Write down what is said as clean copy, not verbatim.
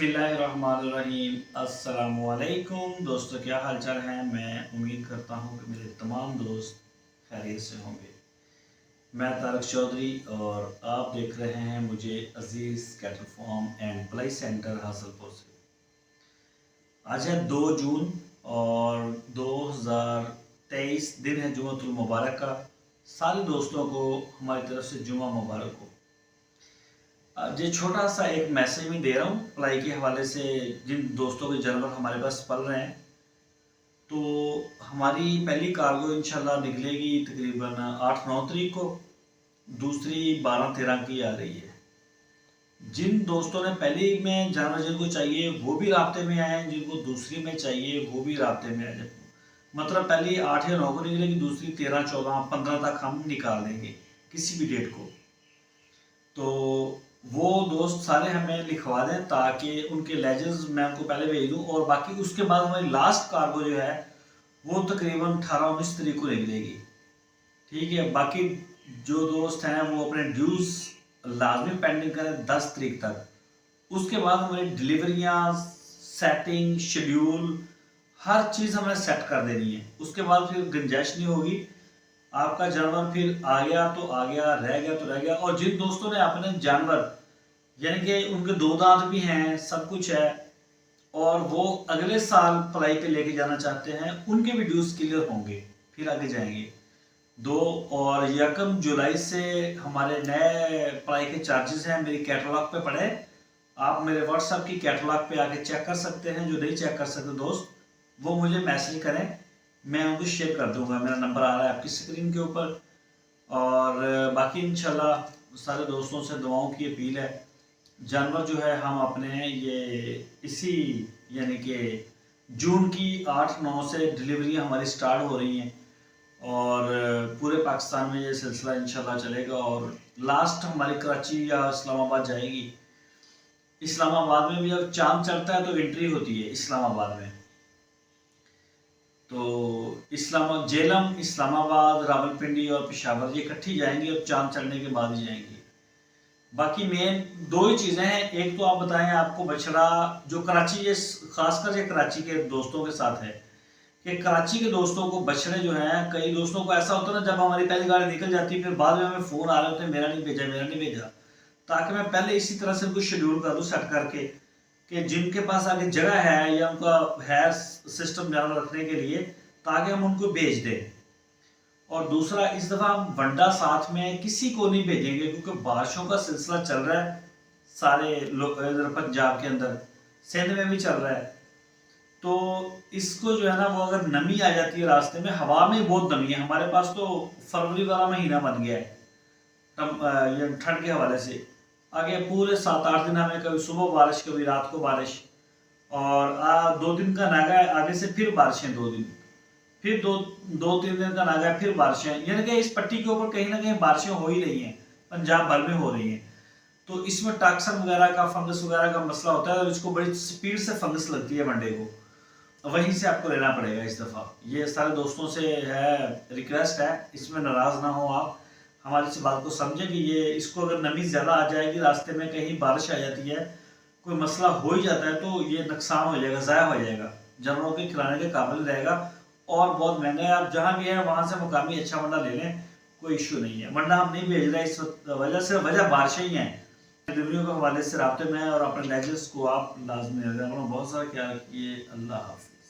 बिस्मिल्लाहिर्रहमानिर्रहीम। अस्सलामुअलैकुम दोस्तों, क्या हाल चाल है। मैं उम्मीद करता हूँ कि मेरे तमाम दोस्त खैरियत से होंगे। मैं तारक चौधरी और आप देख रहे हैं मुझे Aziz cattle farm and play centre Hasilpur से। आज है 2 जून और 2023 दिन है जुम्मतुल मुबारक का। सारे दोस्तों को हमारी तरफ से जुम्मा मुबारक हो। ये छोटा सा एक मैसेज भी दे रहा हूँ अप्लाई के हवाले से। जिन दोस्तों के जानवर हमारे पास पल रहे हैं, तो हमारी पहली कार्गो इंशाल्लाह निकलेगी तकरीबन 8-9 तारीख को, दूसरी 12-13 की आ रही है। जिन दोस्तों ने पहली में जानवर जिनको चाहिए वो भी राब्ते में आए हैं, जिनको दूसरी में चाहिए वो भी राब्ते में आ जाए। मतलब पहली 8 या 9 को निकलेगी, दूसरी 13, 14, 15 तक हम निकाल देंगे किसी भी डेट को। तो वो दोस्त सारे हमें लिखवा दें ताकि उनके लेजेंड्स मैं उनको पहले भेज दूँ। और बाकी उसके बाद हमारी लास्ट कार्गो जो है वो तकरीबन 18-19 तारीख को निकलेगी। ठीक है, बाकी जो दोस्त हैं वो अपने ड्यूज लाजमी पेंडिंग करें 10 तारीख तक। उसके बाद हमारी डिलीवरियाँ, सेटिंग, शेड्यूल, हर चीज़ हमें सेट कर देनी है। उसके बाद फिर गुंजाइश नहीं होगी। आपका जानवर फिर आ गया तो आ गया, रह गया तो रह गया। और जिन दोस्तों ने अपने जानवर यानी कि उनके 2 दांत भी हैं, सब कुछ है, और वो अगले साल पलाई पे लेके जाना चाहते हैं, उनके भी ड्यूज क्लियर होंगे, फिर आगे जाएंगे। 2 और 1 जुलाई से हमारे नए पलाई के चार्जेस हैं, मेरी कैटलॉग पे पड़े। आप मेरे व्हाट्सएप की कैटलॉग पे आके चेक कर सकते हैं। जो नहीं चेक कर सकते दोस्त, वो मुझे मैसेज करें, मैं उनको शेयर कर दूंगा। मेरा नंबर आ रहा है आपकी स्क्रीन के ऊपर। और बाकी इंशाल्लाह सारे दोस्तों से दुआओं की अपील है। जानवर जो है हम अपने ये इसी यानी कि जून की 8-9 से डिलीवरियां हमारी स्टार्ट हो रही हैं, और पूरे पाकिस्तान में ये सिलसिला इंशाल्लाह चलेगा। और लास्ट हमारी कराची या इस्लामाबाद जाएगी। इस्लामाबाद में भी जब चांद चढ़ता है तो एंट्री होती है इस्लामाबाद में। तो जेलम, इस्लामाबाद, रावलपिंडी और पेशावर ये इकट्ठी जाएंगी और चांद चढ़ने के बाद ही जाएंगी। बाकी मेन 2 ही चीज़ें हैं। एक तो आप बताएं, आपको बछड़ा जो कराची, ये खासकर ये कराची के दोस्तों के साथ है कि कराची के दोस्तों को बछड़े जो हैं, कई दोस्तों को ऐसा होता है ना, जब हमारी पहली गाड़ी निकल जाती है फिर बाद में हमें फ़ोन आ रहे होते हैं, मेरा नहीं भेजा, मेरा नहीं भेजा। ताकि मैं पहले इसी तरह से उनको शेड्यूल कर दूँ सेट करके कि जिनके पास आगे जगह है या उनका है सिस्टम जानवर रखने के लिए, ताकि हम उनको भेज दें। और दूसरा, इस दफ़ा हम वंडा साथ में किसी को नहीं भेजेंगे क्योंकि बारिशों का सिलसिला चल रहा है सारे इधर पंजाब के अंदर, सिंध में भी चल रहा है। तो इसको जो है ना, वो अगर नमी आ जाती है रास्ते में, हवा में बहुत नमी है हमारे पास, तो फरवरी वाला महीना बन गया है ये ठंड के हवाले से। आगे पूरे 7-8 दिन हमें कभी सुबह बारिश, कभी रात को बारिश, और 2 दिन का नागा है, आगे से फिर बारिशें 2 दिन, फिर 2-3 दिन का नागा है, फिर बारिशें। यानी कि इस पट्टी के ऊपर कहीं ना कहीं बारिशें हो ही रही हैं, पंजाब भर में हो रही हैं। तो इसमें टॉक्सिन वगैरह का, फंगस वगैरह का मसला होता है, और इसको बड़ी स्पीड से फंगस लगती है मंडे को। वहीं से आपको लेना पड़ेगा इस दफ़ा। ये सारे दोस्तों से है, रिक्वेस्ट है, इसमें नाराज़ ना हो आप, हमारी इस बात को समझें कि ये इसको अगर नमी ज़्यादा आ जाएगी, रास्ते में कहीं बारिश आ जाती है, कोई मसला हो ही जाता है, तो ये नुकसान हो जाएगा, ज़ाया हो जाएगा, जानवरों के खिलाने के काबिल रहेगा और बहुत महंगा है। आप जहाँ भी हैं वहाँ से मुकामी अच्छा वंडा ले लें, कोई इशू नहीं है। वंडा हम नहीं भेज रहे इस वजह से, वजह बारिशें ही हैं। डिलीवरियों के हवाले से राब्ते में है, और अपने लेजेंड्स को आप लाजमी रखें। बहुत सारा ख्याल रखिए। अल्लाह हाफ़िज़।